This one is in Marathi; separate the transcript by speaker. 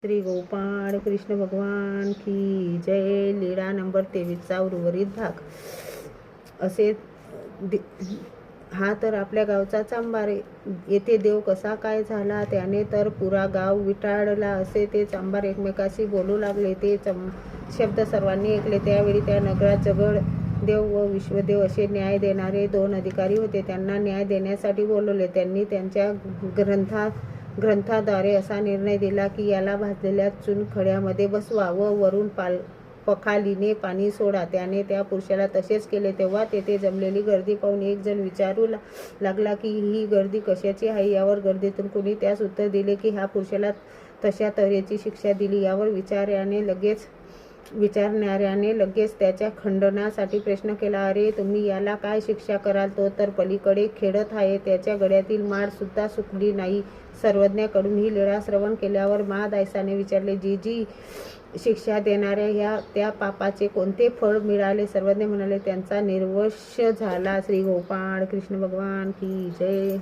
Speaker 1: श्री गोपाळ कृष्ण भगवान की जय. लीळा नंबर 23चा उर्वरित भाग. असे हा तर आपल्या गावचा चांभार. येथे देव कसा काय झाला त्याने तर पुरा गाव विटाळला असे ते चांभार एकमेकाशी बोलू लागले. ते शब्द सर्वांनी ऐकले. त्यावेळी त्या नगरात जगळ देव व विश्वदेव असे न्याय देणारे 2 अधिकारी होते. त्यांना न्याय देण्यासाठी बोलवले. त्यांनी त्यांच्या ग्रंथाद्वारे असा निर्णय दिला की याला भाजलेल्या चुनखड्यामध्ये बसवा व वरून पखालीने पाणी सोडा. त्याने त्या पुरुषाला तसेच केले. तेव्हा तेथे जमलेली गर्दी पाहून एक जण विचारू लागला की ही गर्दी कशाची आहे. यावर गर्दीतून कोणी त्यास उत्तर दिले की ह्या पुरुषाला तशा तऱ्हेची शिक्षा दिली. यावर विचारणाऱ्याने लगेच त्याच्या खंडनासाठी प्रश्न केला, अरे तुम्ही याला काय शिक्षा कराल. तो तर पलीकडे खेळत आहे. त्याच्या गळ्यातील माळ सुद्धा सुकली नाही. सर्वज्ञाकडून ही लीळा श्रवण केल्यावर महादायसाने विचारले, जी शिक्षा देणाऱ्या त्या पापाचे कोणते फळ मिळाले. सर्वज्ञ म्हणाले, त्यांचा निर्वंश झाला. श्री गोपाळ कृष्ण भगवान की जय.